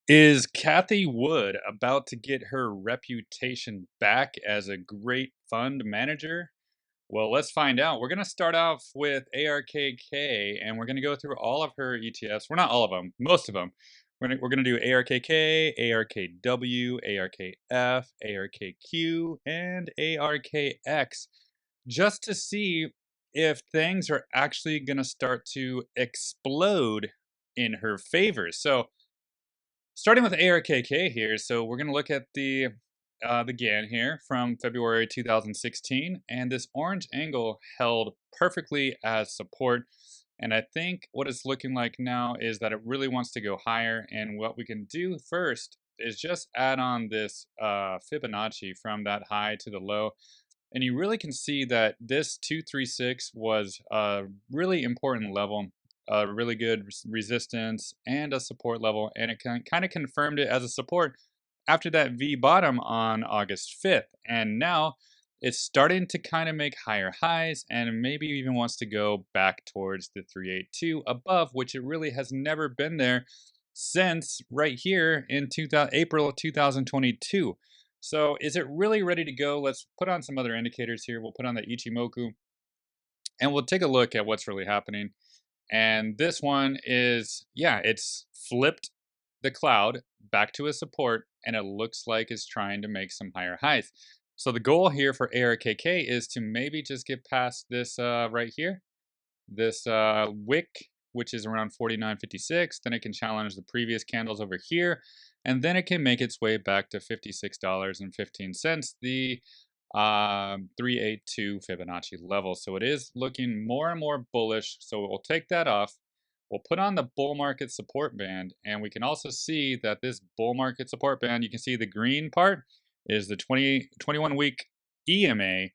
Is Kathy Wood about to get her reputation back as a great fund manager? Well, let's find out. We're going to start off with ARKK and we're going to go through all of her ETFs. Well, not all of them, most of them. We're gonna do ARKK, ARKW, ARKF, ARKQ, and ARKX just to see if things are actually going to start to explode in her favor. So, starting with ARKK here, so we're going to look at the GAN here from February 2016, and this orange angle held perfectly as support. And I think what it's looking like now is that it really wants to go higher. And what we can do first is just add on this Fibonacci from that high to the low. And you really can see that this 236 was a really important level, a really good resistance and a support level, and it kind of confirmed it as a support after that V bottom on August 5th. And now it's starting to kind of make higher highs and maybe even wants to go back towards the 382 above, which it really has never been there since right here in April of 2022. So is it really ready to go? Let's put on some other indicators here. We'll put on the Ichimoku and we'll take a look at what's really happening. And this one is, yeah, it's flipped the cloud back to a support and it looks like it's trying to make some higher highs. So the goal here for ARKK is to maybe just get past this right here, this wick, which is around 49.56. Then it can challenge the previous candles over here, and then it can make its way back to $56.15, the 382 Fibonacci level. So it is looking more and more bullish. So we'll take that off. We'll put on the bull market support band, and we can also see that this bull market support band, you can see the green part is the 21-week EMA,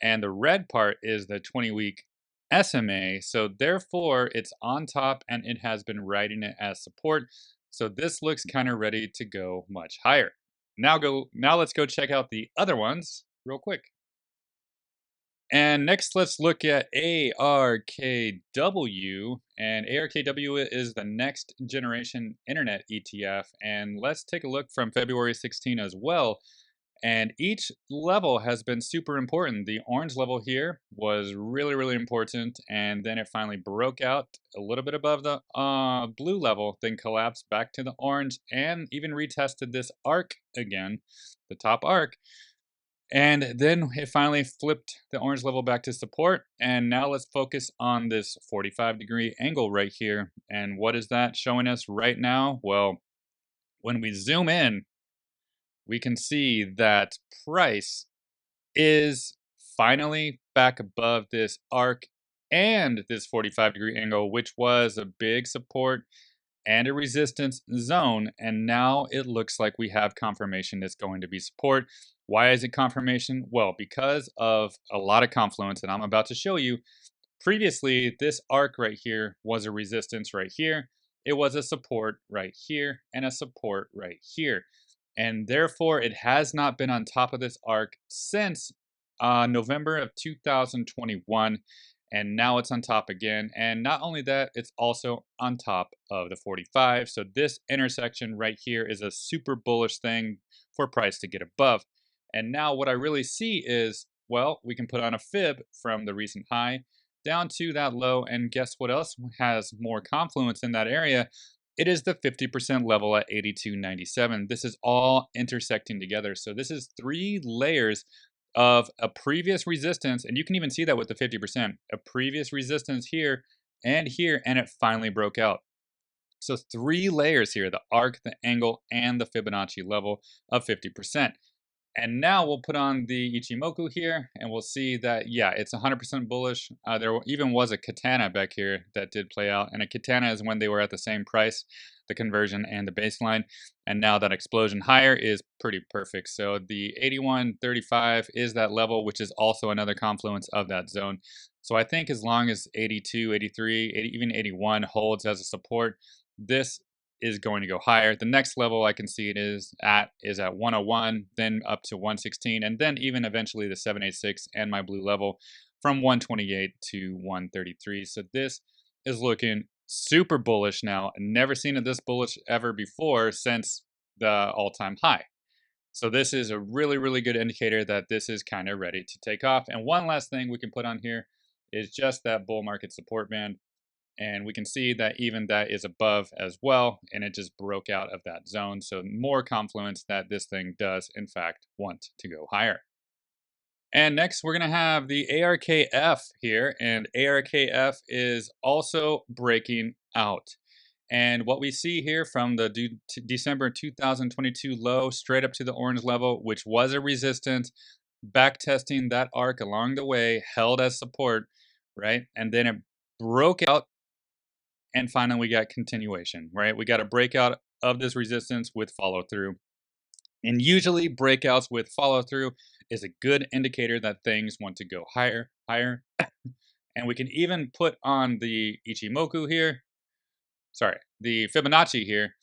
and the red part is the 20-week SMA. So therefore, it's on top and it has been riding it as support. So this looks kind of ready to go much higher. Now let's go check out the other ones real quick. And next, let's look at ARKW. And ARKW is the next generation internet ETF. And let's take a look from February 16 as well. And each level has been super important. The orange level here was really, really important. And then it finally broke out a little bit above the blue level, then collapsed back to the orange and even retested this ARK again, the top ARK. And then it finally flipped the orange level back to support. And now let's focus on this 45-degree angle right here. And what is that showing us right now? Well, when we zoom in, we can see that price is finally back above this ARK and this 45-degree angle, which was a big support and a resistance zone. And now it looks like we have confirmation it's going to be support. Why is it confirmation? Well, because of a lot of confluence, and I'm about to show you. Previously, this ARK right here was a resistance right here. It was a support right here and a support right here. And therefore, it has not been on top of this ARK since November of 2021. And now it's on top again. And not only that, it's also on top of the 45. So this intersection right here is a super bullish thing for price to get above. And now what I really see is, well, we can put on a fib from the recent high down to that low. And guess what else has more confluence in that area? It is the 50% level at 82.97. This is all intersecting together. So this is 3 layers of a previous resistance, and you can even see that with the 50%, a previous resistance here, and it finally broke out. So 3 layers here, the ARK, the angle, and the Fibonacci level of 50%. And now we'll put on the Ichimoku here, and we'll see that, yeah, it's 100% bullish. There even was a katana back here that did play out, and a katana is when they were at the same price, the conversion and the baseline. And now that explosion higher is pretty perfect. So the 81.35 is that level, which is also another confluence of that zone. So I think as long as 82, 83, 80, even 81 holds as a support, this is going to go higher. The next level I can see it is at 101, then up to 116, and then even eventually the 786 and my blue level from 128 to 133. So this is looking super bullish now. Never seen it this bullish ever before since the all-time high. So this is a really, really good indicator that this is kind of ready to take off. And one last thing we can put on here is just that bull market support band. And we can see that even that is above as well, and it just broke out of that zone. So more confluence that this thing does, in fact, want to go higher. And next, we're going to have the ARKF here, and ARKF is also breaking out. And what we see here from the December 2022 low straight up to the orange level, which was a resistance, back testing that arc along the way, held as support, right? And then it broke out, and finally we got continuation, right? We got a breakout of this resistance with follow through. And usually breakouts with follow through is a good indicator that things want to go higher, higher. And we can even put on the Ichimoku here, sorry, the Fibonacci here.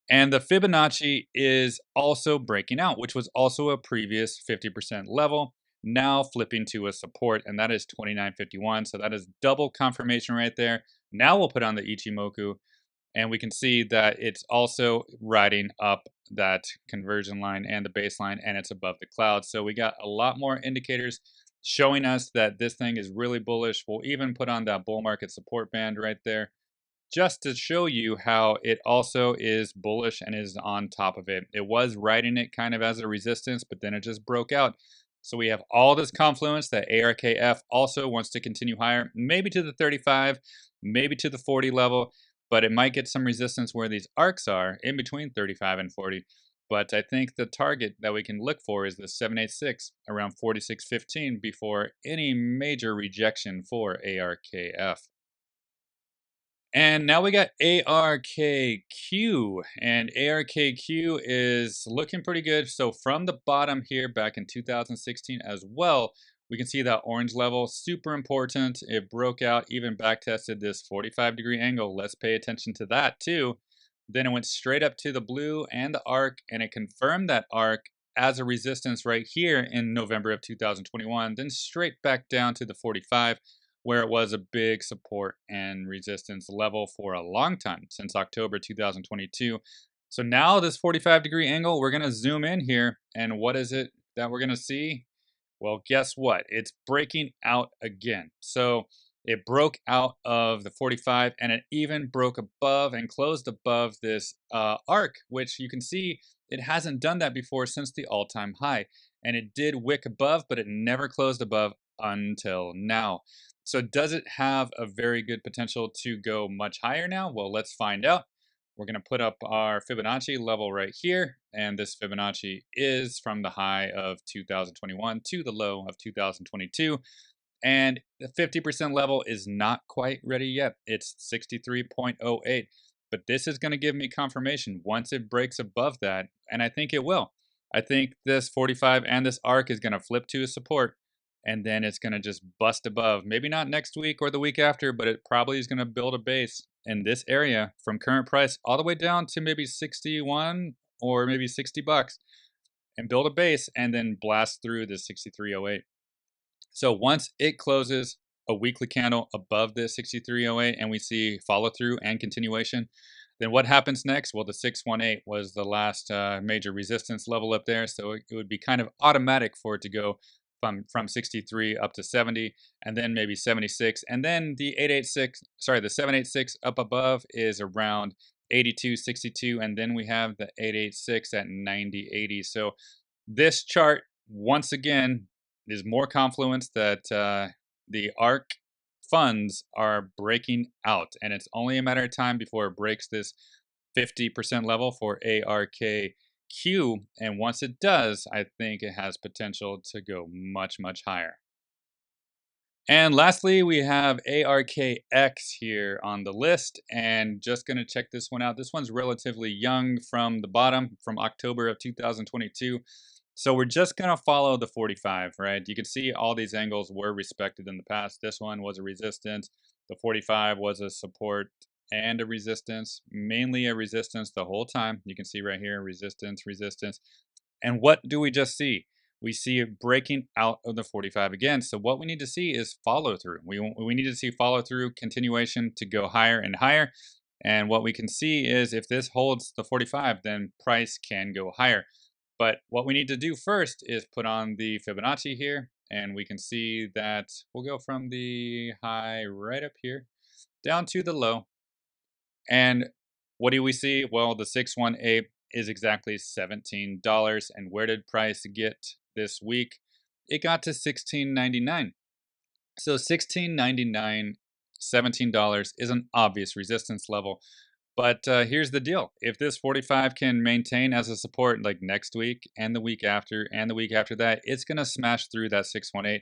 And the Fibonacci is also breaking out, which was also a previous 50% level, now flipping to a support, and that is 29.51. So that is double confirmation right there. Now we'll put on the Ichimoku, and we can see that it's also riding up that conversion line and the baseline, and it's above the cloud. So we got a lot more indicators showing us that this thing is really bullish. We'll even put on that bull market support band right there, just to show you how it also is bullish and is on top of it. It was riding it kind of as a resistance, but then it just broke out. So we have all this confluence that ARKF also wants to continue higher, maybe to the 35, maybe to the 40 level, but it might get some resistance where these arcs are in between 35 and 40. But I think the target that we can look for is the 786 around 46.15 before any major rejection for ARKF. And now we got ARKQ, and ARKQ is looking pretty good. So from the bottom here back in 2016 as well, we can see that orange level, super important. It broke out, even back tested this 45-degree angle. Let's pay attention to that too. Then it went straight up to the blue and the arc, and it confirmed that arc as a resistance right here in November of 2021, then straight back down to the 45, where it was a big support and resistance level for a long time, since October 2022. So now this 45-degree angle, we're going to zoom in here, and what is it that we're going to see? Well, guess what? It's breaking out again. So it broke out of the 45, and it even broke above and closed above this arc, which you can see it hasn't done that before since the all-time high. And it did wick above, but it never closed above until now. So does it have a very good potential to go much higher now? Well, let's find out. We're going to put up our Fibonacci level right here, and this Fibonacci is from the high of 2021 to the low of 2022, and the 50% level is not quite ready yet. It's 63.08, but this is going to give me confirmation once it breaks above that, and I think it will. I think this 45 and this arc is going to flip to a support, and then it's going to just bust above. Maybe not next week or the week after, but it probably is going to build a base in this area from current price all the way down to maybe 61 or maybe 60 bucks, and build a base and then blast through the 63.08. So once it closes a weekly candle above the 63.08 and we see follow through and continuation, then what happens next? Well, the 618 was the last major resistance level up there. So it would be kind of automatic for it to go from 63 up to 70, and then maybe 76, and then the 786 up above is around 82.62, and then we have the 886 at 90.80. So this chart once again is more confluence that the ARK funds are breaking out, and it's only a matter of time before it breaks this 50% level for ARKQ, and once it does, I think it has potential to go much, much higher. And lastly, we have ARKX here on the list, and just going to check this one out. This one's relatively young from the bottom, from October of 2022. So we're just going to follow the 45, right? You can see all these angles were respected in the past. This one was a resistance. The 45 was a support and a resistance, mainly a resistance the whole time. You can see right here, resistance, resistance. And what do we just see? we see it breaking out of the 45 again. So what we need to see is follow through. We need to see follow through continuation to go higher and higher. And what we can see is if this holds the 45, then price can go higher. But what we need to do first is put on the Fibonacci here, and we can see that we'll go from the high right up here down to the low. And what do we see? Well, the 618 is exactly $17. And where did price get this week? It got to $16.99. So $16.99, $17 is an obvious resistance level. But here's the deal. If this 45 can maintain as a support like next week and the week after and the week after that, it's going to smash through that 618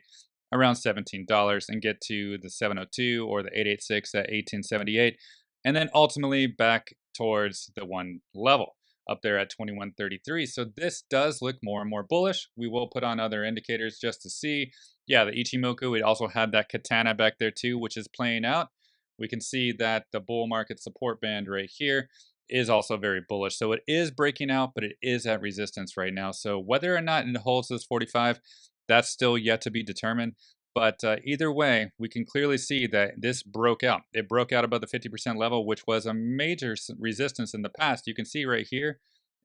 around $17 and get to the 702 or the 886 at 1878, and then ultimately back towards the one level up there at 2133. So this does look more and more bullish. We will put on other indicators just to see. Yeah, the Ichimoku, we also had that katana back there too, which is playing out. We can see that the bull market support band right here is also very bullish. So it is breaking out, but it is at resistance right now. So whether or not it holds this 45, that's still yet to be determined. But either way, we can clearly see that this broke out. It broke out above the 50% level, which was a major resistance in the past. You can see right here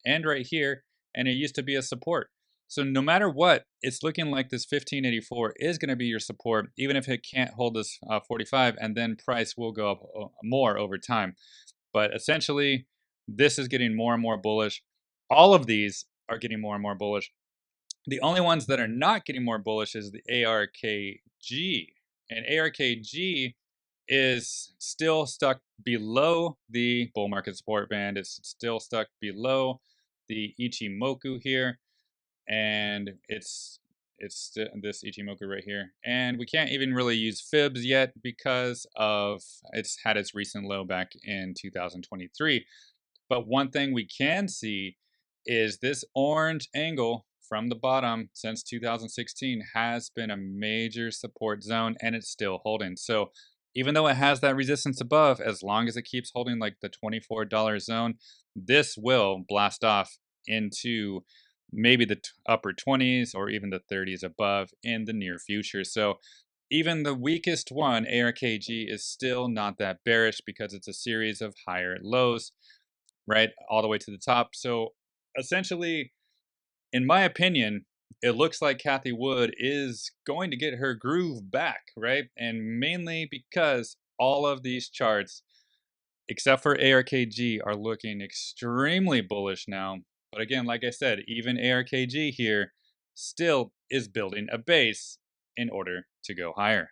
and right here, and it used to be a support. So no matter what, it's looking like this 1584 is going to be your support, even if it can't hold this 45, and then price will go up more over time. But essentially, this is getting more and more bullish. All of these are getting more and more bullish. The only ones that are not getting more bullish is the ARKG. And ARKG is still stuck below the bull market support band. It's still stuck below the Ichimoku here. And it's this Ichimoku right here. And we can't even really use fibs yet because of it's had its recent low back in 2023. But one thing we can see is this orange angle from the bottom since 2016 has been a major support zone, and it's still holding. So even though it has that resistance above, as long as it keeps holding like the $24 zone, this will blast off into maybe the upper 20s or even the 30s above in the near future. So even the weakest one, ARKG, is still not that bearish because it's a series of higher lows, right, all the way to the top. So essentially, in my opinion, it looks like Kathy Wood is going to get her groove back, right? And mainly because all of these charts, except for ARKG, are looking extremely bullish now. But again, like I said, even ARKG here still is building a base in order to go higher.